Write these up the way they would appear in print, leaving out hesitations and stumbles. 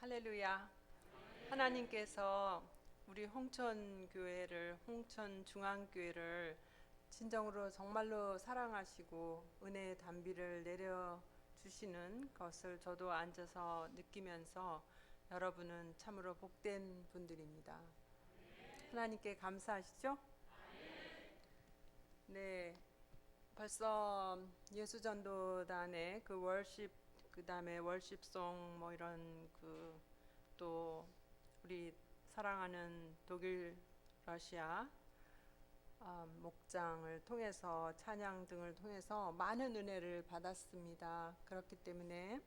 할렐루야. 하나님께서 우리 홍천교회를, 홍천중앙교회를 진정으로 정말로 사랑하시고 은혜의 단비를 내려주시는 것을 저도 앉아서 느끼면서 여러분은 참으로 복된 분들입니다. 하나님께 감사하시죠? 네. 벌써 예수전도단의 그 월십, 그 다음에 월십송 뭐 이런 또 우리 사랑하는 독일 러시아 목장을 통해서 찬양 등을 통해서 많은 은혜를 받았습니다. 그렇기 때문에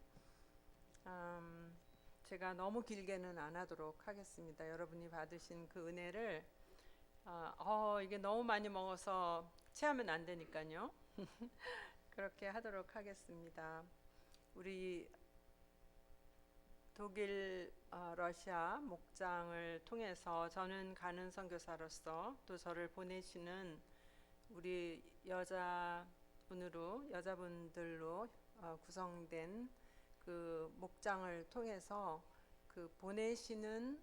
제가 너무 길게는 안 하도록 하겠습니다. 여러분이 받으신 그 은혜를 이게 너무 많이 먹어서 체하면 안 되니까요. 그렇게 하도록 하겠습니다. 우리 독일, 러시아 목장을 통해서 저는 가는 선교사로서 또 저를 보내시는 우리 여자분들로 구성된 그 목장을 통해서 그 보내시는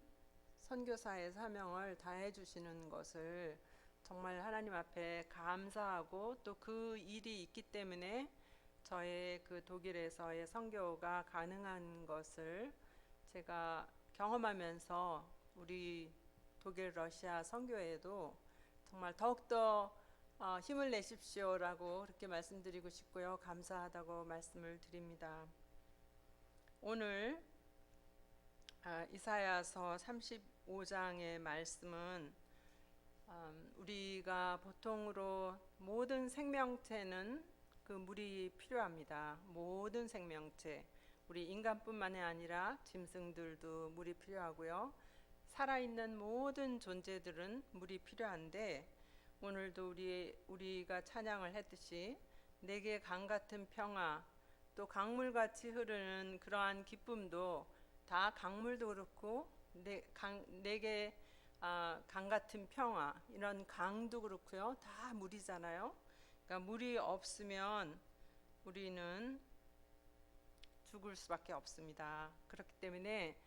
선교사의 사명을 다해 주시는 것을 정말 하나님 앞에 감사하고 또 그 일이 있기 때문에 저의 그 독일에서의 선교가 가능한 것을 제가 경험하면서 우리 독일 러시아 선교에도 정말 더욱더 힘을 내십시오라고 그렇게 말씀드리고 싶고요. 감사하다고 말씀을 드립니다. 오늘 이사야서 35장의 말씀은 우리가 보통으로 모든 생명체는 그 물이 필요합니다. 모든 생명체, 우리 인간뿐만이 아니라 짐승들도 물이 필요하고요. 살아있는 모든 존재들은 물이 필요한데 오늘도 우리가 찬양을 했듯이 내게 강 같은 평화, 또 강물같이 흐르는 그러한 기쁨도 다 강물도 그렇고 내게 강 같은 평화, 이런 강도 그렇고요. 다 물이잖아요. 그러니까 물이 없으면 우리는 죽을 수밖에 없습니다. 그렇기 때문에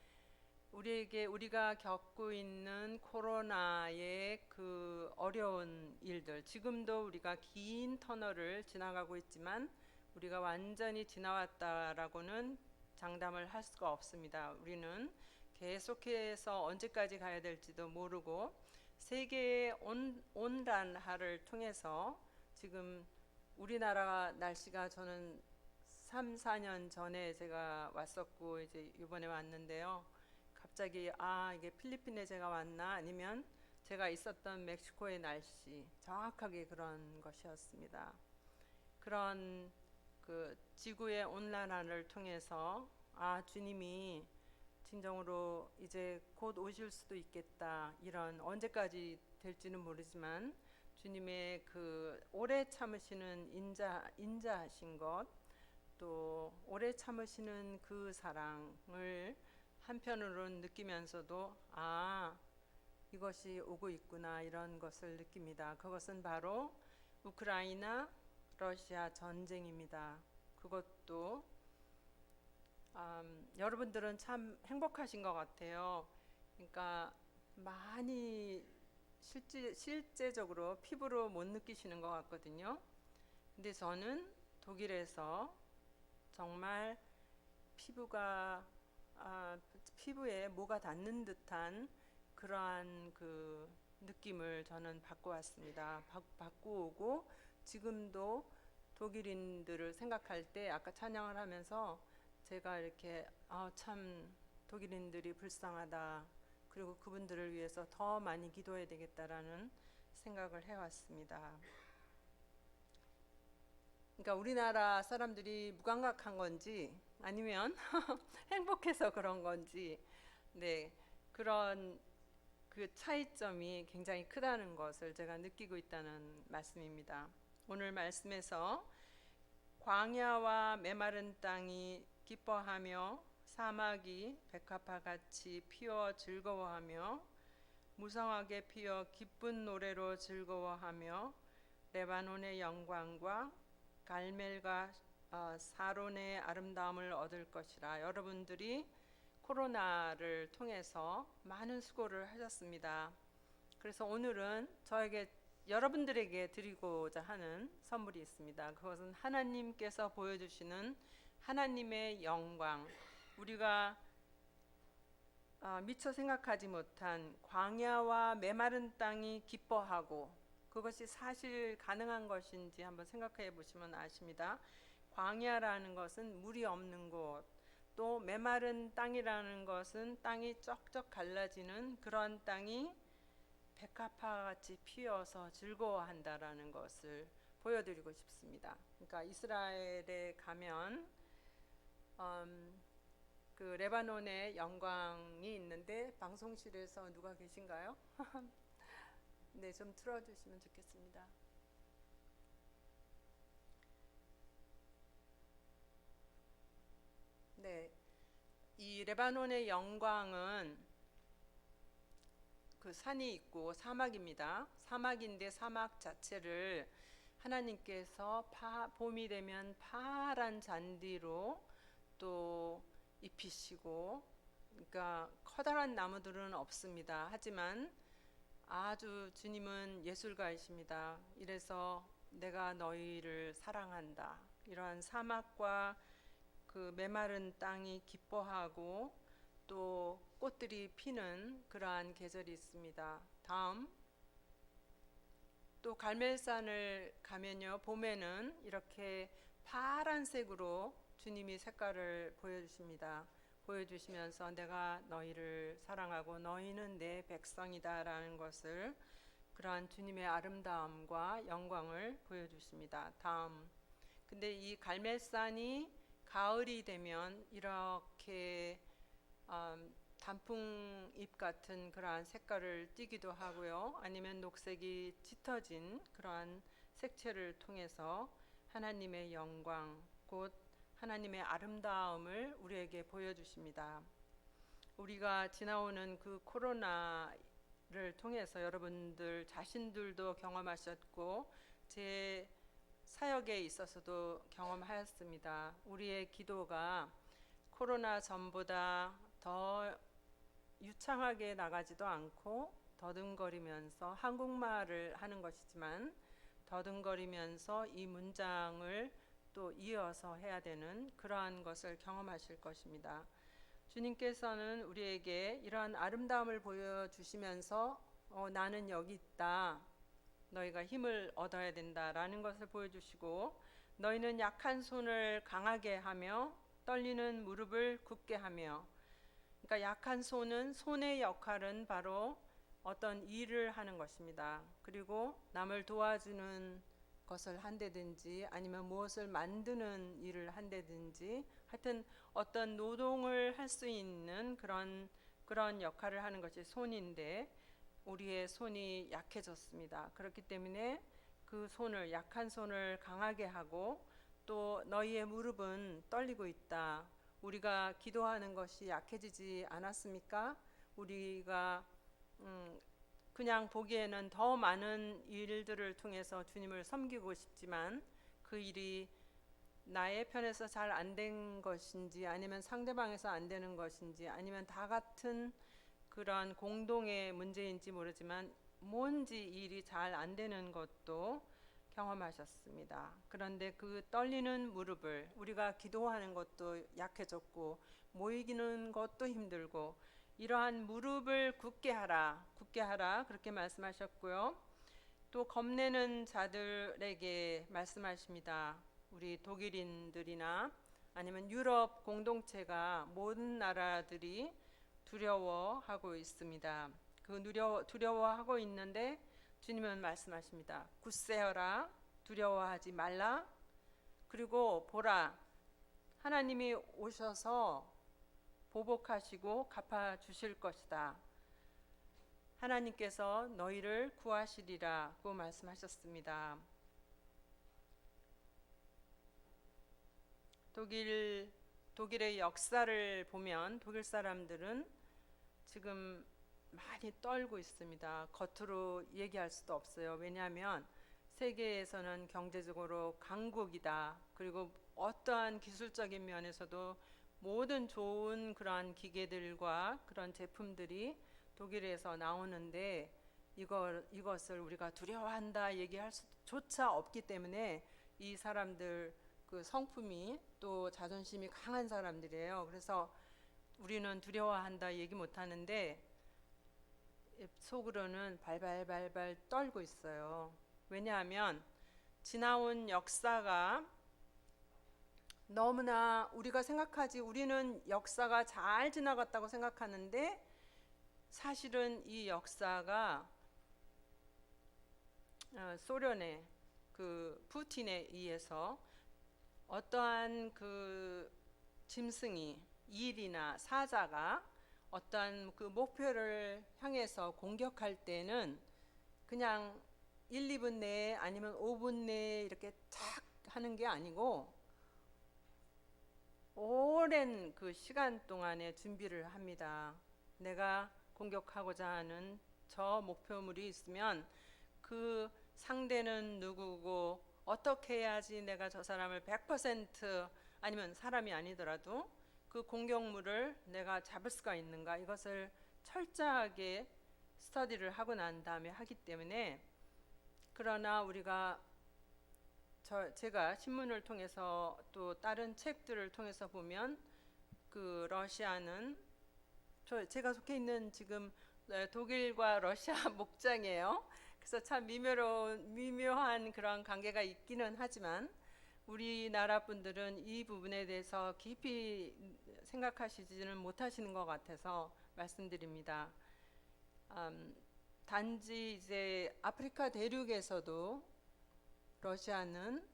우리가 겪고 있는 코로나의 그 어려운 일들, 지금도 우리가 긴 터널을 지나가고 있지만 우리가 완전히 지나왔다라고는 장담을 할 수가 없습니다. 우리는 계속해서 언제까지 가야 될지도 모르고 세계의 온난화를 통해서 지금 우리나라 날씨가 저는 3, 4년 전에 제가 왔었고 이제 이번에 왔는데요. 갑자기 이게 필리핀에 제가 왔나 아니면 제가 있었던 멕시코의 날씨 정확하게 그런 것이었습니다. 그런 그 지구의 온난화를 통해서 주님이 진정으로 이제 곧 오실 수도 있겠다, 이런 언제까지 될지는 모르지만 주님의 그 오래 참으시는 인자하신 것, 또 오래 참으시는 그 사랑을 한편으로는 느끼면서도 이것이 오고 있구나, 이런 것을 느낍니다. 그것은 바로 우크라이나 러시아 전쟁입니다. 그것도 여러분들은 참 행복하신 것 같아요. 그러니까 많이 실제적으로 피부로 못 느끼시는 것 같거든요. 근데 저는 독일에서 정말 피부에 뭐가 닿는 듯한 그러한 그 느낌을 저는 받고 왔습니다. 받고 오고 지금도 독일인들을 생각할 때 아까 찬양을 하면서 제가 이렇게 참 독일인들이 불쌍하다, 그리고 그분들을 위해서 더 많이 기도해야 되겠다라는 생각을 해왔습니다. 그러니까 우리나라 사람들이 무감각한 건지 아니면 행복해서 그런 건지, 네, 그런 그 차이점이 굉장히 크다는 것을 제가 느끼고 있다는 말씀입니다. 오늘 말씀에서 광야와 메마른 땅이 기뻐하며 사막이 백합화 같이 피어 즐거워하며 무성하게 피어 기쁜 노래로 즐거워하며 레바논의 영광과 갈멜과 사론의 아름다움을 얻을 것이라. 여러분들이 코로나를 통해서 많은 수고를 하셨습니다. 그래서 오늘은 여러분들에게 드리고자 하는 선물이 있습니다. 그것은 하나님께서 보여주시는 하나님의 영광, 우리가 미처 생각하지 못한 광야와 메마른 땅이 기뻐하고, 그것이 사실 가능한 것인지 한번 생각해 보시면 아십니다. 광야라는 것은 물이 없는 곳, 또 메마른 땅이라는 것은 땅이 쩍쩍 갈라지는 그런 땅이 백합화같이 피어서 즐거워한다라는 것을 보여드리고 싶습니다. 그러니까 이스라엘에 가면 그 레바논의 영광이 있는데, 방송실에서 누가 계신가요? 네, 좀 틀어주시면 좋겠습니다. 네, 이 레바논의 영광은 그 산이 있고 사막입니다. 사막인데 사막 자체를 하나님께서 봄이 되면 파란 잔디로 또 입히시고, 그러니까 커다란 나무들은 없습니다. 하지만 아주 주님은 예술가이십니다. 이래서 내가 너희를 사랑한다. 이러한 사막과 그 메마른 땅이 기뻐하고 또 꽃들이 피는 그러한 계절이 있습니다. 다음, 또 갈멜산을 가면요, 봄에는 이렇게 파란색으로 주님이 색깔을 보여주시면서 내가 너희를 사랑하고 너희는 내 백성이다 라는 것을, 그러한 주님의 아름다움과 영광을 보여주십니다. 다음, 근데 이 갈멜산이 가을이 되면 이렇게 단풍잎 같은 그러한 색깔을 띠기도 하고요, 아니면 녹색이 짙어진 그러한 색채를 통해서 하나님의 영광, 곧 하나님의 아름다움을 우리에게 보여주십니다. 우리가 지나오는 그 코로나를 통해서 여러분들 자신들도 경험하셨고 제 사역에 있어서도 경험하였습니다. 우리의 기도가 코로나 전보다 더 유창하게 나가지도 않고 더듬거리면서, 한국말을 하는 것이지만 더듬거리면서 이 문장을 또 이어서 해야 되는 그러한 것을 경험하실 것입니다. 주님께서는 우리에게 이러한 아름다움을 보여주시면서 나는 여기 있다, 너희가 힘을 얻어야 된다라는 것을 보여주시고, 너희는 약한 손을 강하게 하며 떨리는 무릎을 굳게 하며, 그러니까 약한 손의 역할은 바로 어떤 일을 하는 것입니다. 그리고 남을 도와주는 것을 한다든지 아니면 무엇을 만드는 일을 한다든지, 하여튼 어떤 노동을 할 수 있는 그런 역할을 하는 것이 손인데, 우리의 손이 약해졌습니다. 그렇기 때문에 그 약한 손을 강하게 하고, 또 너희의 무릎은 떨리고 있다. 우리가 기도하는 것이 약해지지 않았습니까? 우리가 그냥 보기에는 더 많은 일들을 통해서 주님을 섬기고 싶지만 그 일이 나의 편에서 잘 안 된 것인지, 아니면 상대방에서 안 되는 것인지, 아니면 다 같은 그런 공동의 문제인지 모르지만 뭔지 일이 잘 안 되는 것도 경험하셨습니다. 그런데 그 떨리는 무릎을, 우리가 기도하는 것도 약해졌고 모이기는 것도 힘들고, 이러한 무릎을 굳게 하라 그렇게 말씀하셨고요. 또 겁내는 자들에게 말씀하십니다. 우리 독일인들이나 아니면 유럽 공동체가 모든 나라들이 두려워하고 있습니다. 두려워하고 있는데 주님은 말씀하십니다. 굳세어라, 두려워하지 말라. 그리고 보라, 하나님이 오셔서 보복하시고 갚아주실 것이다. 하나님께서 너희를 구하시리라고 말씀하셨습니다. 독일의 역사를 보면 독일 사람들은 지금 많이 떨고 있습니다. 겉으로 얘기할 수도 없어요. 왜냐하면 세계에서는 경제적으로 강국이다. 그리고 어떠한 기술적인 면에서도 모든 좋은 그러한 기계들과 그런 제품들이 독일에서 나오는데 이것을 우리가 두려워한다 얘기할 수조차 없기 때문에 이 사람들 그 성품이 또 자존심이 강한 사람들이에요. 그래서 우리는 두려워한다 얘기 못 하는데 속으로는 발발발발 떨고 있어요. 왜냐하면 지나온 역사가 너무나 우리가 생각하지 우리는 역사가 잘 지나갔다고 생각하는데 사실은 이 역사가 소련의 그 푸틴에 의해서 어떠한 그 짐승이 일이나 사자가 어떠한 그 목표를 향해서 공격할 때는 그냥 1, 2분 내에 아니면 5분 내에 이렇게 착 하는 게 아니고 오랜 그 시간 동안에 준비를 합니다. 내가 공격하고자 하는 저 목표물이 있으면 그 상대는 누구고 어떻게 해야지 내가 저 사람을 100% 아니면 사람이 아니더라도 그 공격물을 내가 잡을 수가 있는가 이것을 철저하게 스터디를 하고 난 다음에 하기 때문에 그러나 우리가 제가 신문을 통해서 또 다른 책들을 통해서 보면 그 러시아는 제가 속해 있는 지금 독일과 러시아 목장이에요. 그래서 참 미묘한 그런 관계가 있기는 하지만 우리나라 분들은 이 부분에 대해서 깊이 생각하시지는 못하시는 것 같아서 말씀드립니다. 단지 이제 아프리카 대륙에서도 러시아는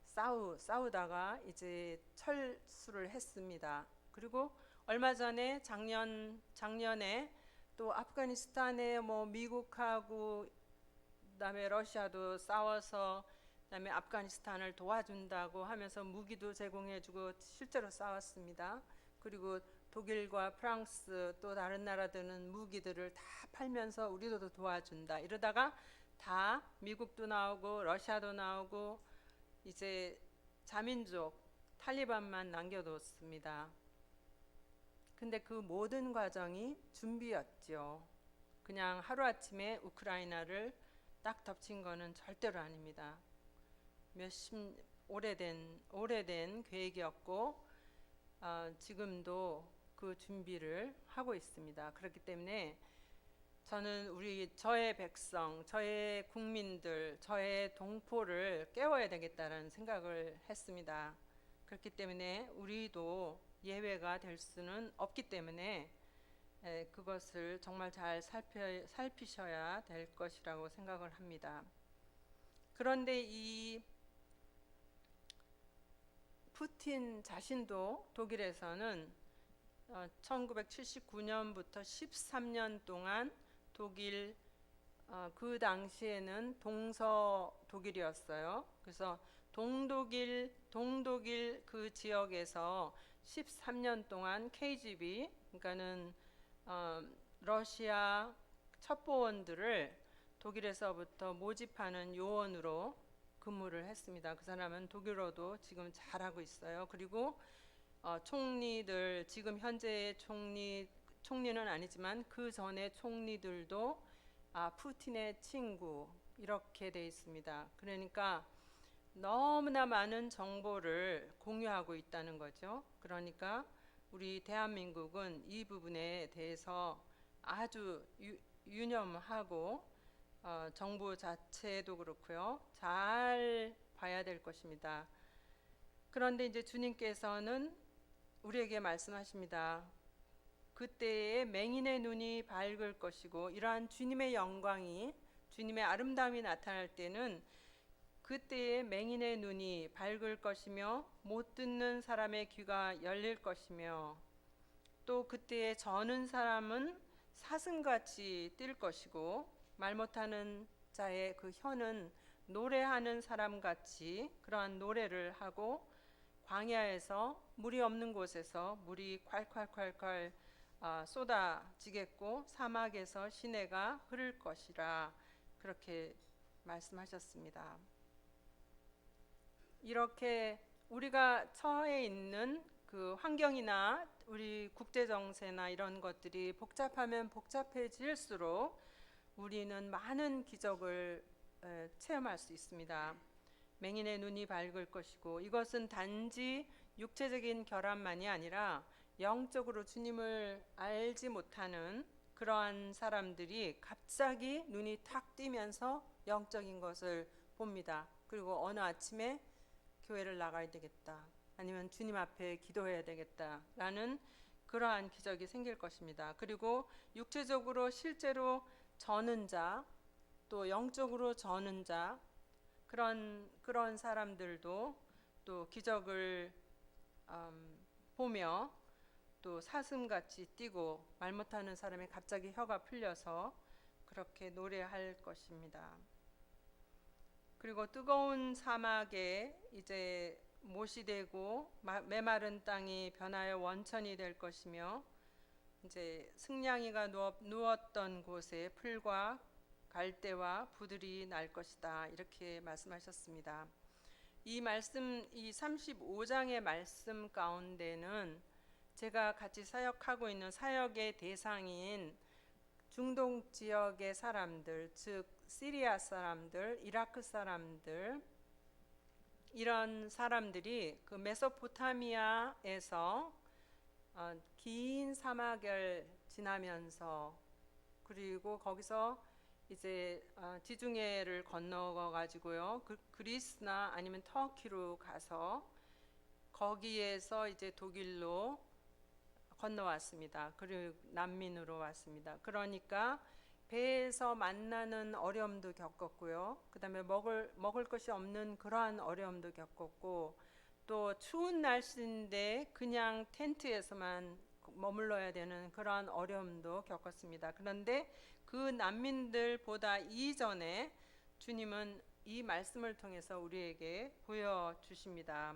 싸우다가 이제 철수를 했습니다. 그리고 얼마 전에 작년에 또 아프가니스탄에 뭐 미국하고 그다음에 러시아도 싸워서 그다음에 아프가니스탄을 도와준다고 하면서 무기도 제공해주고 실제로 싸웠습니다. 그리고 독일과 프랑스 또 다른 나라들은 무기들을 다 팔면서 우리도 도와준다. 이러다가 다 미국도 나오고 러시아도 나오고 이제 자민족 탈리반만 남겨뒀습니다. 근데 그 모든 과정이 준비였죠. 그냥 하루아침에 우크라이나를 딱 덮친 거는 절대로 아닙니다. 오래된 계획이었고 지금도 그 준비를 하고 있습니다. 그렇기 때문에 저는 저의 백성, 저의 국민들, 저의 동포를 깨워야 되겠다는 생각을 했습니다. 그렇기 때문에 우리도 예외가 될 수는 없기 때문에 그것을 정말 잘 살피셔야 될 것이라고 생각을 합니다. 그런데 이 푸틴 자신도 독일에서는 1979년부터 13년 동안 독일 그 당시에는 동서 독일이었어요. 그래서 동독일 그 지역에서 13년 동안 KGB 그러니까는 러시아 첩보원들을 독일에서부터 모집하는 요원으로 근무를 했습니다. 그 사람은 독일어도 지금 잘하고 있어요. 그리고 총리들 지금 현재의 총리는 아니지만 그 전에 총리들도 푸틴의 친구 이렇게 돼 있습니다. 그러니까 너무나 많은 정보를 공유하고 있다는 거죠. 그러니까 우리 대한민국은 이 부분에 대해서 아주 유념하고 정부 자체도 그렇고요. 잘 봐야 될 것입니다. 그런데 이제 주님께서는 우리에게 말씀하십니다. 그때에 맹인의 눈이 밝을 것이고 이러한 주님의 영광이 주님의 아름다움이 나타날 때는 그때에 맹인의 눈이 밝을 것이며 못 듣는 사람의 귀가 열릴 것이며 또 그때에 저는 사람은 사슴같이 뛸 것이고 말 못하는 자의 그 혀는 노래하는 사람같이 그러한 노래를 하고 광야에서 물이 없는 곳에서 물이 콸콸콸콸 쏟아지겠고 사막에서 시내가 흐를 것이라 그렇게 말씀하셨습니다. 이렇게 우리가 처해 있는 그 환경이나 우리 국제 정세나 이런 것들이 복잡하면 복잡해질수록 우리는 많은 기적을 체험할 수 있습니다. 맹인의 눈이 밝을 것이고, 이것은 단지 육체적인 결함만이 아니라 영적으로 주님을 알지 못하는 그러한 사람들이 갑자기 눈이 탁 뜨면서 영적인 것을 봅니다. 그리고 어느 아침에 교회를 나가야 되겠다, 아니면 주님 앞에 기도해야 되겠다라는 그러한 기적이 생길 것입니다. 그리고 육체적으로 실제로 저는 자, 또 영적으로 저는 자, 그런 사람들도 또 기적을 보며 또 사슴같이 뛰고, 말 못하는 사람이 갑자기 혀가 풀려서 그렇게 노래할 것입니다. 그리고 뜨거운 사막에 이제 못이 되고 메마른 땅이 변하여 원천이 될 것이며, 이제 승냥이가 누웠던 곳에 풀과 갈대와 부들이 날 것이다, 이렇게 말씀하셨습니다. 이 35장의 말씀 가운데는 제가 같이 사역하고 있는 사역의 대상인 중동 지역의 사람들, 즉 시리아 사람들, 이라크 사람들, 이런 사람들이 그 메소포타미아에서 긴 사막을 지나면서, 그리고 거기서 이제 지중해를 건너가 가지고요, 그리스나 아니면 터키로 가서 거기에서 이제 독일로 건너왔습니다. 그리고 난민으로 왔습니다. 그러니까 배에서 만나는 어려움도 겪었고요, 그 다음에 먹을 것이 없는 그러한 어려움도 겪었고, 또 추운 날씨인데 그냥 텐트에서만 머물러야 되는 그러한 어려움도 겪었습니다. 그런데 그 난민들보다 이전에 주님은 이 말씀을 통해서 우리에게 보여주십니다.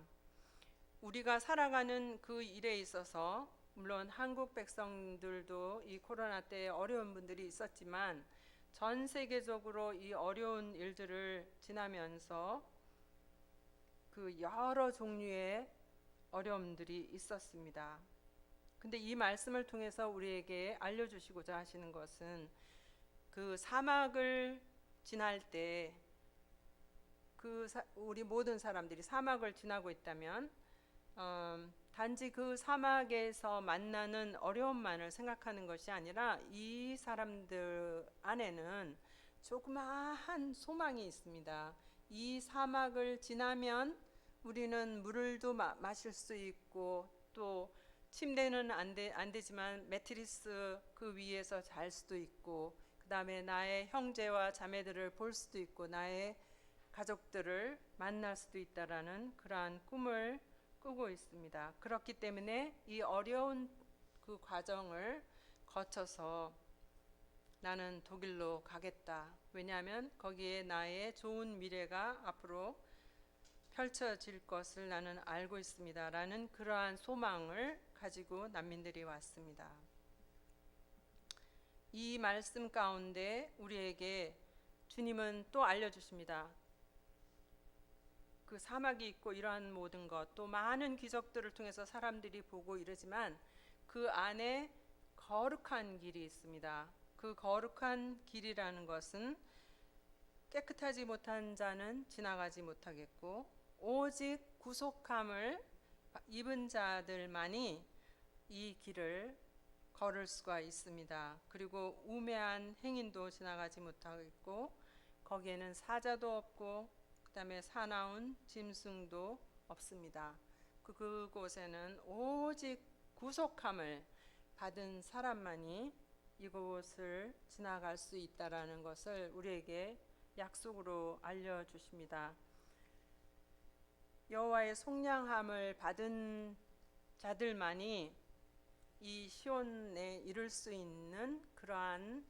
우리가 살아가는 그 일에 있어서 물론 한국 백성들도 이 코로나 때 어려운 분들이 있었지만, 전 세계적으로 이 어려운 일들을 지나면서 그 여러 종류의 어려움들이 있었습니다. 근데 이 말씀을 통해서 우리에게 알려주시고자 하시는 것은, 그 사막을 지날 때 우리 모든 사람들이 사막을 지나고 있다면 단지 그 사막에서 만나는 어려움만을 생각하는 것이 아니라 이 사람들 안에는 조그마한 소망이 있습니다. 이 사막을 지나면 우리는 물도 마실 수 있고, 또 침대는 안 되지만 매트리스 그 위에서 잘 수도 있고, 그 다음에 나의 형제와 자매들을 볼 수도 있고, 나의 가족들을 만날 수도 있다라는 그러한 꿈을 꾸고 있습니다. 그렇기 때문에 이 어려운 그 과정을 거쳐서 나는 독일로 가겠다, 왜냐하면 거기에 나의 좋은 미래가 앞으로 펼쳐질 것을 나는 알고 있습니다 라는 그러한 소망을 가지고 난민들이 왔습니다. 이 말씀 가운데 우리에게 주님은 또 알려주십니다. 그 사막이 있고 이러한 모든 것, 또 많은 기적들을 통해서 사람들이 보고 이러지만 그 안에 거룩한 길이 있습니다. 그 거룩한 길이라는 것은 깨끗하지 못한 자는 지나가지 못하겠고, 오직 구속함을 입은 자들만이 이 길을 걸을 수가 있습니다. 그리고 우매한 행인도 지나가지 못하겠고, 거기에는 사자도 없고, 그 다음에 사나운 짐승도 없습니다. 그곳에는 오직 구속함을 받은 사람만이 이곳을 지나갈 수 있다라는 것을 우리에게 약속으로 알려주십니다. 여호와의 속량함을 받은 자들만이 이 시온에 이룰 수 있는 그러한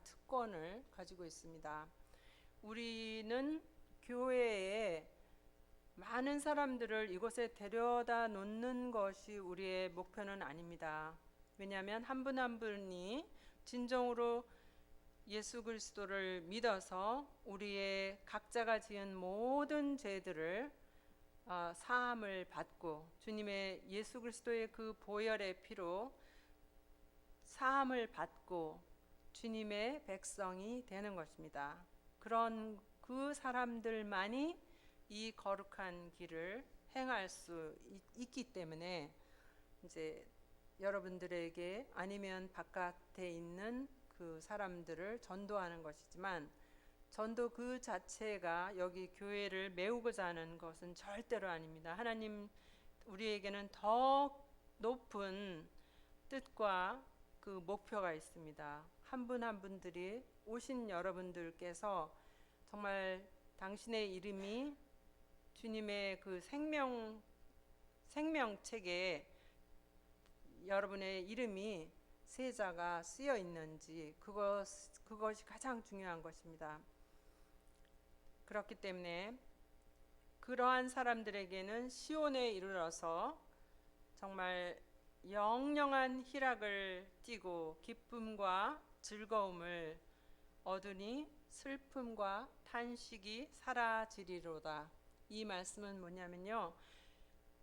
특권을 가지고 있습니다. 우리는 교회에 많은 사람들을 이곳에 데려다 놓는 것이 우리의 목표는 아닙니다. 왜냐하면 한 분 한 분이 진정으로 예수 그리스도를 믿어서 우리의 각자가 지은 모든 죄들을 사함을 받고 주님의 예수 그리스도의 그 보혈의 피로 사함을 받고 주님의 백성이 되는 것입니다. 그런 그 사람들만이 이 거룩한 길을 행할 수 있기 때문에 이제 여러분들에게 아니면 바깥에 있는 그 사람들을 전도하는 것이지만 전도 그 자체가 여기 교회를 메우고자 하는 것은 절대로 아닙니다. 하나님 우리에게는 더 높은 뜻과 그 목표가 있습니다. 한 분 한 분들이 오신 여러분들께서 정말 당신의 이름이 주님의 그 생명책에 여러분의 이름이 세자가 쓰여 있는지 그것이 가장 중요한 것입니다. 그렇기 때문에 그러한 사람들에게는 시온에 이르러서 정말 영영한 희락을 띠고 기쁨과 즐거움을 얻으니 슬픔과 탄식이 사라지리로다. 이 말씀은 뭐냐면요,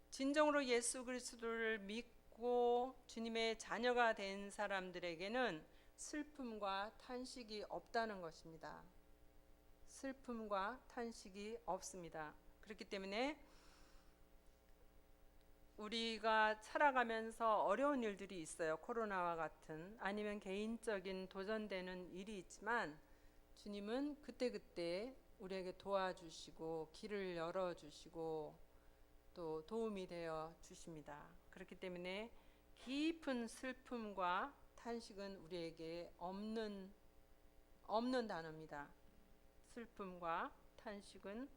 진정으로 예수 그리스도를 믿고 주님의 자녀가 된 사람들에게는 슬픔과 탄식이 없다는 것입니다. 슬픔과 탄식이 없습니다. 그렇기 때문에 우리가 살아가면서 어려운 일들이 있어요. 코로나와 같은, 아니면 개인적인 도전되는 일이 있지만 주님은 그때그때 우리에게 도와주시고 길을 열어주시고 또 도움이 되어 주십니다. 그렇기 때문에 깊은 슬픔과 탄식은 우리에게 없는 단어입니다. 슬픔과 탄식은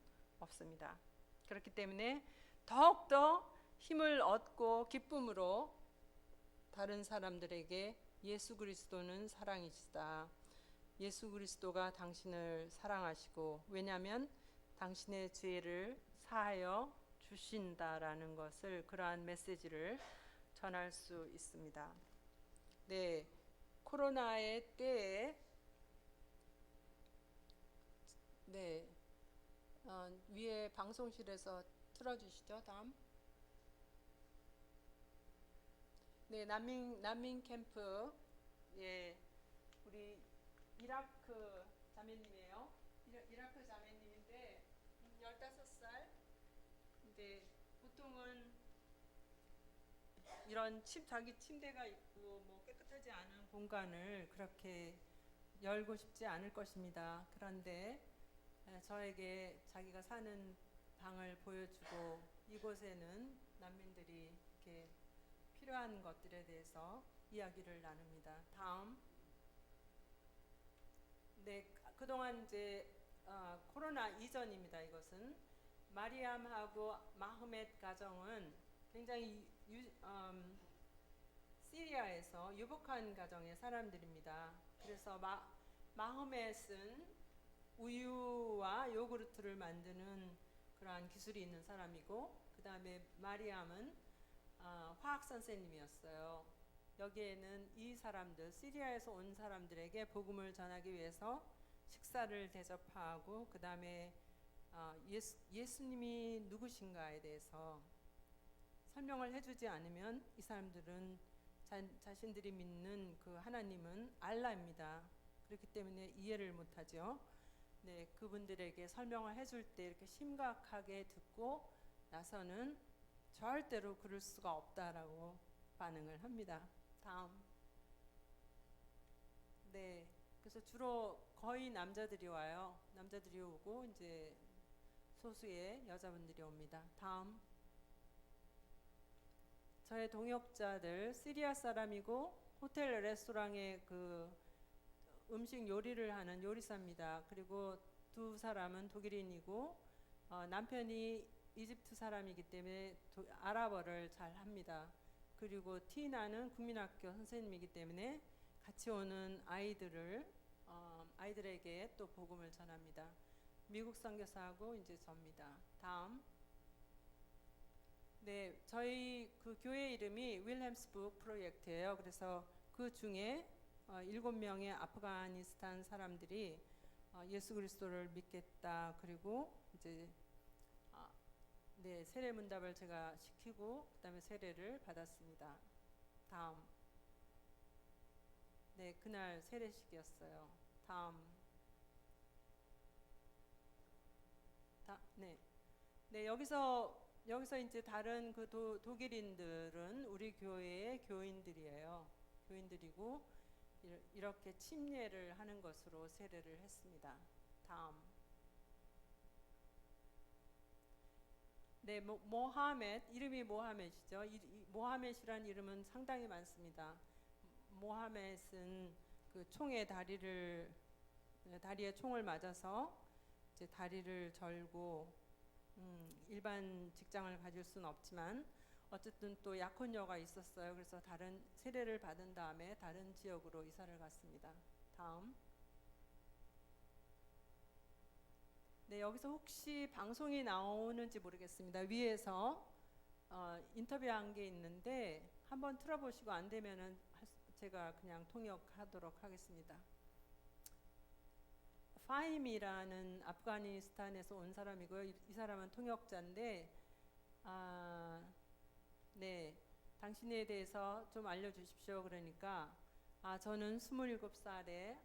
없습니다. 그렇기 때문에 더욱더 힘을 얻고 기쁨으로 다른 사람들에게 예수 그리스도는 사랑이시다. 예수 그리스도가 당신을 사랑하시고, 왜냐하면 당신의 죄를 사하여 주신다라는 것을, 그러한 메시지를 전할 수 있습니다. 네, 코로나의 때에 네, 위에 방송실에서 틀어주시죠. 다음. 네, 난민 캠프, 예, 우리 이라크 자매님이에요. 이라크 자매님인데 15살. 근데 보통은 이런 자기 침대가 있고 뭐 깨끗하지 않은 공간을 그렇게 열고 싶지 않을 것입니다. 그런데 저에게 자기가 사는 방을 보여주고, 이곳에는 난민들이 이렇게 필요한 것들에 대해서 이야기를 나눕니다. 다음. 네, 그동안 이제 코로나 이전입니다. 이것은 마리암하고 마흐멧 가정은 굉장히 시리아에서 유복한 가정의 사람들입니다. 그래서 마흐멧은 우유와 요구르트를 만드는 그러한 기술이 있는 사람이고, 그 다음에 마리암은 화학 선생님이었어요. 여기에는 이 사람들, 시리아에서 온 사람들에게 복음을 전하기 위해서 식사를 대접하고, 그 다음에 예수님이 누구신가에 대해서 설명을 해주지 않으면 이 사람들은 자신들이 믿는 그 하나님은 알라입니다. 그렇기 때문에 이해를 못하죠. 네, 그분들에게 설명을 해줄 때 이렇게 심각하게 듣고 나서는 절대로 그럴 수가 없다라고 반응을 합니다. 다음. 네, 그래서 주로 거의 남자들이 와요. 남자들이 오고 이제 소수의 여자분들이 옵니다. 다음. 저의 동역자들 시리아 사람이고 호텔 레스토랑의 그 음식 요리를 하는 요리사입니다. 그리고 두 사람은 독일인이고 남편이 이집트 사람이기 때문에 아랍어를 잘 합니다. 그리고 티나는 국민학교 선생님이기 때문에 같이 오는 아이들에게 또 복음을 전합니다. 미국 선교사하고 이제 접니다. 다음. 네, 저희 그 교회 이름이 윌햄스북 프로젝트예요. 그래서 그 중에 7명의 아프가니스탄 사람들이 예수 그리스도를 믿겠다. 그리고 이제 네, 세례 문답을 제가 시키고 그다음에 세례를 받았습니다. 다음. 네, 그날 세례식이었어요. 다음. 네. 네, 여기서 이제 다른 그 독일인들은 우리 교회의 교인들이에요. 교인들이고 이렇게 침례를 하는 것으로 세례를 했습니다. 다음. 네, 모하멧, 이름이 모하멧이죠. 모하멧이란 이름은 상당히 많습니다. 모하멧은 그 다리에 총을 맞아서 이제 다리를 절고 일반 직장을 가질 수는 없지만 어쨌든 또 약혼녀가 있었어요. 그래서 다른 세례를 받은 다음에 다른 지역으로 이사를 갔습니다. 다음. 네, 여기서 혹시 방송이 나오는지 모르겠습니다. 위에서 인터뷰한 게 있는데 한번 틀어보시고 안 되면은 제가 그냥 통역하도록 하겠습니다. 파임이라는 아프가니스탄에서 온 사람이고요. 이 사람은 통역자인데, 네, 당신에 대해서 좀 알려주십시오. 그러니까, 저는 27살에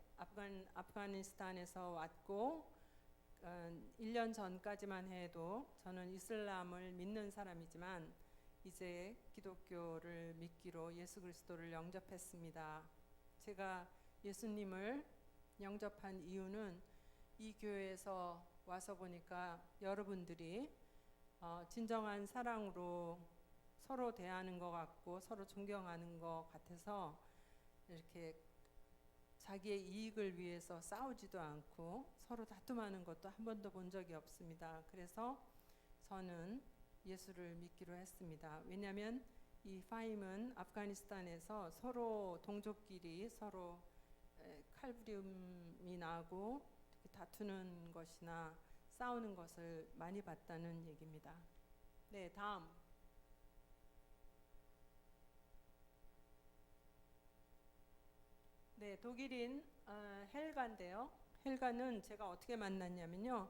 아프가니스탄에서 왔고, 1년 전까지만 해도 저는 이슬람을 믿는 사람이지만 이제 기독교를 믿기로 예수 그리스도를 영접했습니다. 제가 예수님을 영접한 이유는 이 교회에서 와서 보니까 여러분들이 진정한 사랑으로 서로 대하는 것 같고 서로 존경하는 것 같아서 이렇게 자기의 이익을 위해서 싸우지도 않고 서로 다툼하는 것도 한 번도 본 적이 없습니다. 그래서 저는 예수를 믿기로 했습니다. 왜냐하면 이 파임은 아프가니스탄에서 서로 동족끼리 서로 칼부림이 나고 다투는 것이나 싸우는 것을 많이 봤다는 얘기입니다. 네, 다음. 네, 독일인 헬가인데요. 헬가는 제가 어떻게 만났냐면요.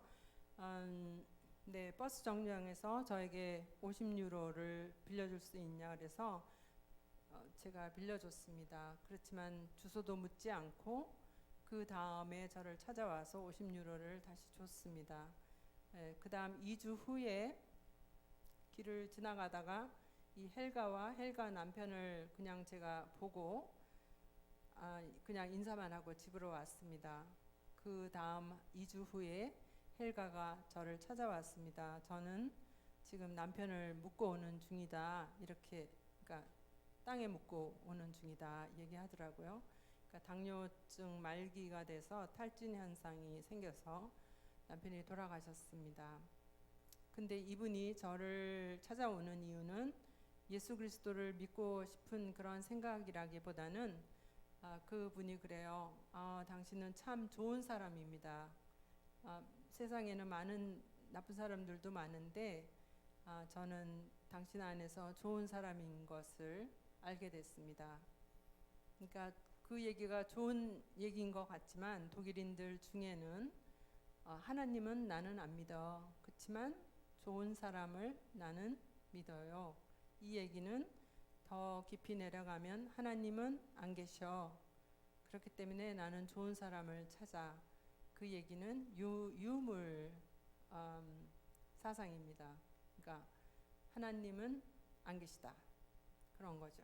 네, 버스 정류장에서 저에게 50유로를 빌려줄 수 있냐 그래서 제가 빌려줬습니다. 그렇지만 주소도 묻지 않고 그 다음에 저를 찾아와서 50유로를 다시 줬습니다. 그 다음 2주 후에 길을 지나가다가 이 헬가 남편을 그냥 제가 보고 그냥 인사만 하고 집으로 왔습니다. 그 다음 2주 후에 헬가가 저를 찾아왔습니다. 저는 지금 남편을 묻고 오는 중이다. 이렇게 그러니까 땅에 묻고 오는 중이다 얘기하더라고요. 그러니까 당뇨증 말기가 돼서 탈진 현상이 생겨서 남편이 돌아가셨습니다. 근데 이분이 저를 찾아오는 이유는 예수 그리스도를 믿고 싶은 그런 생각이라기보다는 그분이 그래요. 당신은 참 좋은 사람입니다. 세상에는 많은 나쁜 사람들도 많은데 저는 당신 안에서 좋은 사람인 것을 알게 됐습니다. 그러니까 그 얘기가 좋은 얘기인 것 같지만 독일인들 중에는 하나님은 나는 안 믿어. 그렇지만 좋은 사람을 나는 믿어요. 이 얘기는 더 깊이 내려가면 하나님은 안 계셔. 그렇기 때문에 나는 좋은 사람을 찾아. 그 얘기는 유물 사상입니다. 그러니까 하나님은 안 계시다. 그런 거죠.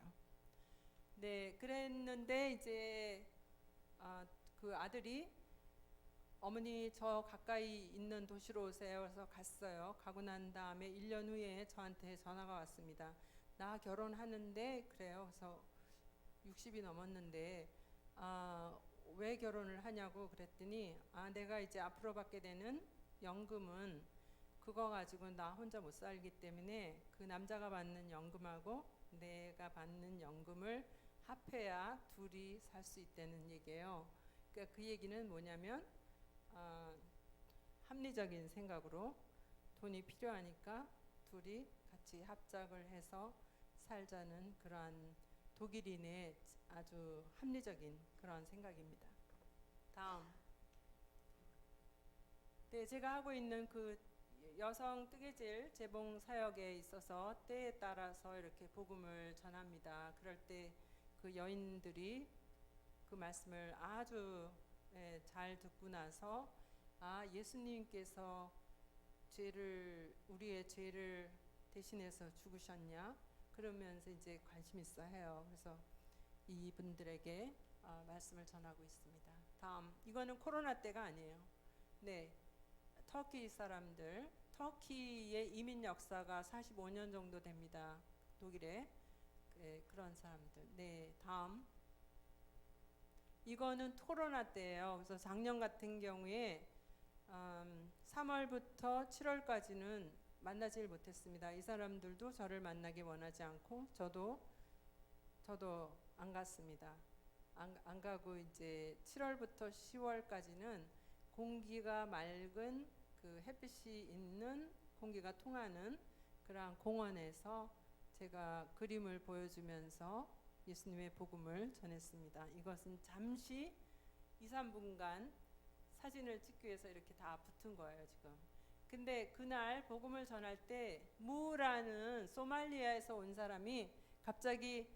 네, 그랬는데 이제 그 아들이 어머니 저 가까이 있는 도시로 오세요. 그래서 갔어요. 가고 난 다음에 1년 후에 저한테 전화가 왔습니다. 나 결혼하는데 그래요. 그래서 60이 넘었는데 왜 결혼을 하냐고 그랬더니 내가 이제 앞으로 받게 되는 연금은 그거 가지고 나 혼자 못 살기 때문에 그 남자가 받는 연금하고 내가 받는 연금을 합해야 둘이 살 수 있다는 얘기예요. 그러니까 그 얘기는 뭐냐면 합리적인 생각으로 돈이 필요하니까 둘이 같이 합작을 해서 살자는 그러한 독일인의 아주 합리적인 그런 생각입니다. 다음. 네, 제가 하고 있는 그 여성 뜨개질 재봉 사역에 있어서 때에 따라서 이렇게 복음을 전합니다. 그럴 때 그 여인들이 그 말씀을 아주 잘 듣고 나서 예수님께서 우리의 죄를 대신해서 죽으셨냐? 그러면서 이제 관심 있어 해요. 그래서 이분들에게 말씀을 전하고 있습니다. 다음, 이거는 코로나 때가 아니에요. 네, 터키 사람들, 터키의 이민 역사가 45년 정도 됩니다. 독일에 그런 사람들. 네, 다음. 이거는 코로나 때예요. 그래서 작년 같은 경우에 3월부터 7월까지는 만나질 못했습니다. 이 사람들도 저를 만나기 원하지 않고 저도 안 갔습니다. 안 가고 이제 7월부터 10월까지는 공기가 맑은 그 햇빛이 있는 공기가 통하는 그러한 공원에서 제가 그림을 보여주면서 예수님의 복음을 전했습니다. 이것은 잠시 2, 3분간 사진을 찍기 위해서 이렇게 다 붙은 거예요, 지금. 근데 그날 복음을 전할 때 무라는 소말리아에서 온 사람이 갑자기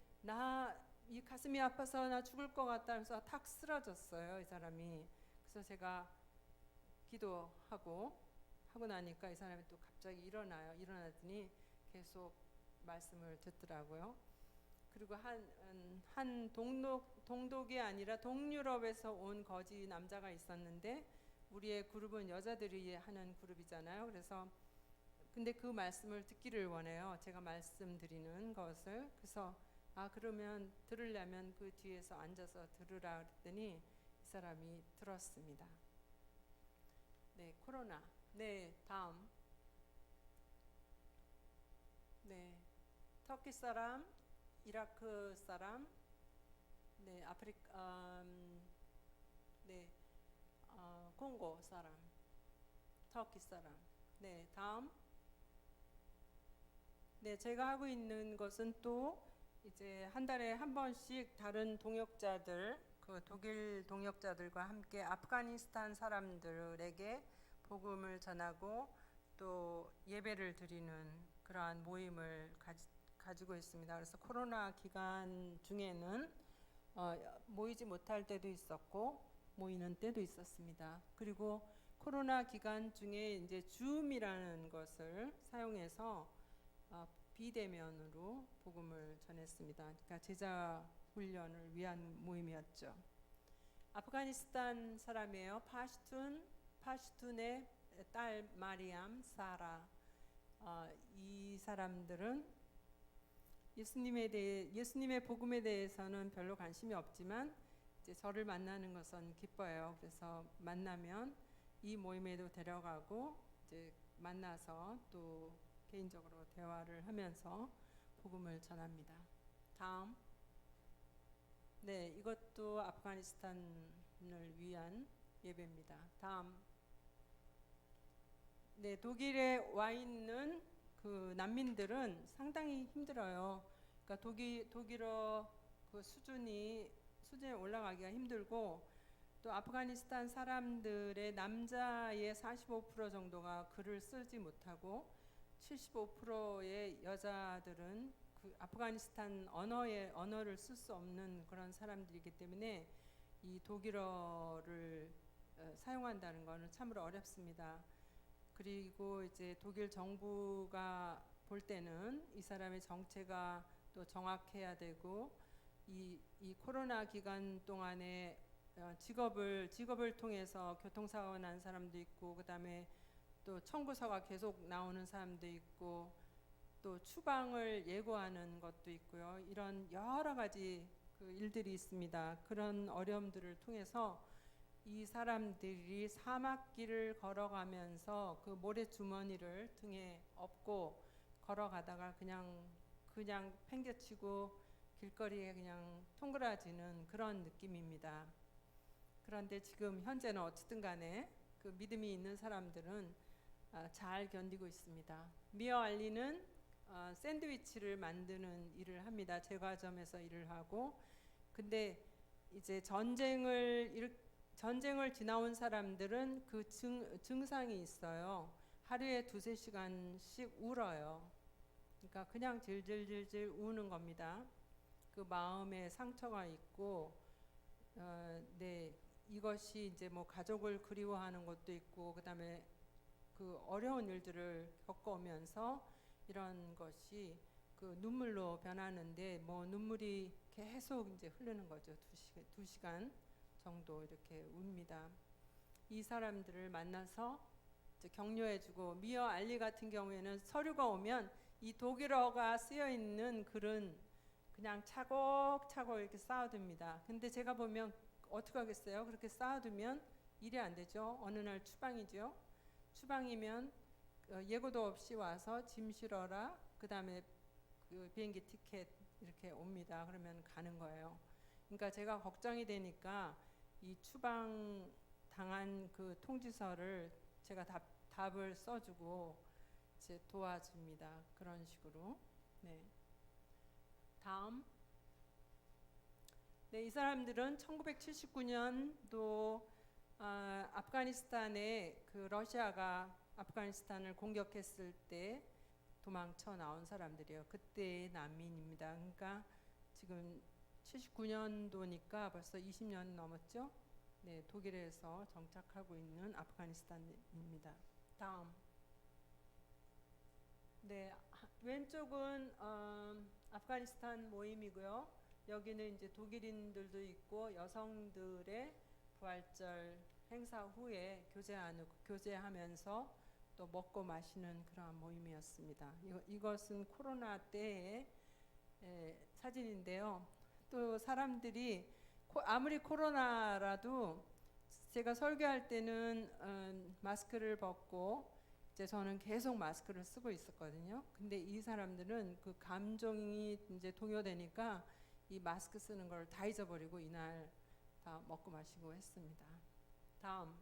이 가슴이 아파서 나 죽을 것 같다 하면서 탁 쓰러졌어요, 이 사람이. 그래서 제가 기도하고 나니까 이 사람이 또 갑자기 일어나요. 일어나더니 계속 말씀을 듣더라고요. 그리고 한 동독이 아니라 동유럽에서 온 거지 남자가 있었는데 우리의 그룹은 여자들이 하는 그룹이잖아요. 그래서 근데 그 말씀을 듣기를 원해요. 제가 말씀드리는 것을. 그래서 그러면 들으려면 그 뒤에서 앉아서 들으라 그랬더니 이 사람이 들었습니다. 네, 코로나. 네, 다음. 네, 터키 사람, 이라크 사람, 네, 네, 콩고 사람, 터키 사람. 네, 다음. 네, 제가 하고 있는 것은 또 이제 한 달에 한 번씩 다른 동역자들, 그 독일 동역자들과 함께 아프가니스탄 사람들에게 복음을 전하고 또 예배를 드리는 그러한 모임을 가지고 있습니다. 그래서 코로나 기간 중에는 모이지 못할 때도 있었고 모이는 때도 있었습니다. 그리고 코로나 기간 중에 이제 줌이라는 것을 사용해서 비대면으로 복음을 전했습니다. 그러니까 제자 훈련을 위한 모임이었죠. 아프가니스탄 사람이에요. 파슈툰의 딸 마리암 사라. 이 사람들은 예수님의 복음에 대해서는 별로 관심이 없지만 이제 저를 만나는 것은 기뻐요. 그래서 만나면 이 모임에도 데려가고 이제 만나서 또 개인적으로 대화를 하면서 복음을 전합니다. 다음. 네, 이것도 아프가니스탄을 위한 예배입니다. 다음. 네, 독일에 와 있는 그 난민들은 상당히 힘들어요. 그러니까 독일어 그 수준에 올라가기가 힘들고 또 아프가니스탄 사람들의 남자의 45% 정도가 글을 쓰지 못하고 75%의 여자들은 그 아프가니스탄 언어를 쓸 수 없는 그런 사람들이기 때문에 이 독일어를 사용한다는 것은 참으로 어렵습니다. 그리고 이제 독일 정부가 볼 때는 이 사람의 정체가 또 정확해야 되고 이 코로나 기간 동안에 직업을 통해서 교통사고 난 사람도 있고 그다음에 또 청구서가 계속 나오는 사람도 있고 또 추방을 예고하는 것도 있고요. 이런 여러 가지 그 일들이 있습니다. 그런 어려움들을 통해서 이 사람들이 사막길을 걸어가면서 그 모래주머니를 등에 업고 걸어가다가 그냥 팽개치고 길거리에 그냥 통그라지는 그런 느낌입니다. 그런데 지금 현재는 어쨌든 간에 그 믿음이 있는 사람들은 잘 견디고 있습니다. 미어 알리는 샌드위치를 만드는 일을 합니다. 제과점에서 일을 하고 근데 이제 전쟁을 지나온 사람들은 그 증상이 있어요. 하루에 두세 시간씩 울어요. 그러니까 그냥 질질질질 우는 겁니다. 그 마음에 상처가 있고, 네, 이것이 이제 뭐 가족을 그리워하는 것도 있고, 그다음에 그 어려운 일들을 겪어오면서 이런 것이 그 눈물로 변하는데, 뭐 눈물이 계속 이제 흐르는 거죠. 두 시간 정도 이렇게 웁니다. 이 사람들을 만나서 이제 격려해주고, 미어 알리 같은 경우에는 서류가 오면 이 독일어가 쓰여 있는 글은 그냥 차곡차곡 이렇게 쌓아둡니다. 근데 제가 보면 어떻게 하겠어요? 그렇게 쌓아두면 일이 안 되죠. 어느 날 추방이죠. 추방이면 예고도 없이 와서 짐 실어라. 그 다음에 그 비행기 티켓 이렇게 옵니다. 그러면 가는 거예요. 그러니까 제가 걱정이 되니까 이 추방 당한 그 통지서를 제가 답을 써주고 이제 도와줍니다. 그런 식으로. 네. 다음. 네, 이 사람들은 1979년도 아프가니스탄에 그 러시아가 아프가니스탄을 공격했을 때 도망쳐 나온 사람들이에요. 그때의 난민입니다. 그러니까 지금 79년도니까 벌써 20년 넘었죠. 네, 독일에서 정착하고 있는 아프가니스탄입니다. 다음. 네, 왼쪽은 아프가니스탄 모임이고요. 여기는 이제 독일인들도 있고 여성들의 부활절 행사 후에 교제하면서 또 먹고 마시는 그러한 모임이었습니다. 이것은 코로나 때의 사진인데요. 또 사람들이 아무리 코로나라도 제가 설교할 때는 마스크를 벗고 이제 저는 계속 마스크를 쓰고 있었거든요. 근데 이 사람들은 그 감정이 이제 동요되니까 이 마스크 쓰는 걸 다 잊어버리고 이날 다 먹고 마시고 했습니다. 다음.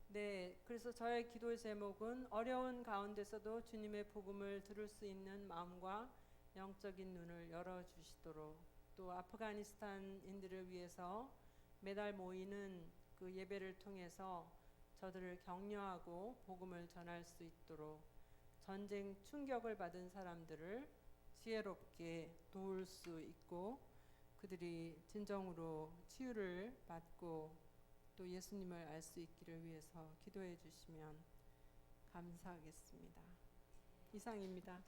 네, 그래서 저의 기도의 제목은 어려운 가운데서도 주님의 복음을 들을 수 있는 마음과 영적인 눈을 열어주시도록, 또 아프가니스탄인들을 위해서 매달 모이는 그 예배를 통해서 저들을 격려하고 복음을 전할 수 있도록 전쟁 충격을 받은 사람들을 지혜롭게 도울 수 있고 그들이 진정으로 치유를 받고 또 예수님을 알 수 있기를 위해서 기도해 주시면 감사하겠습니다. 이상입니다.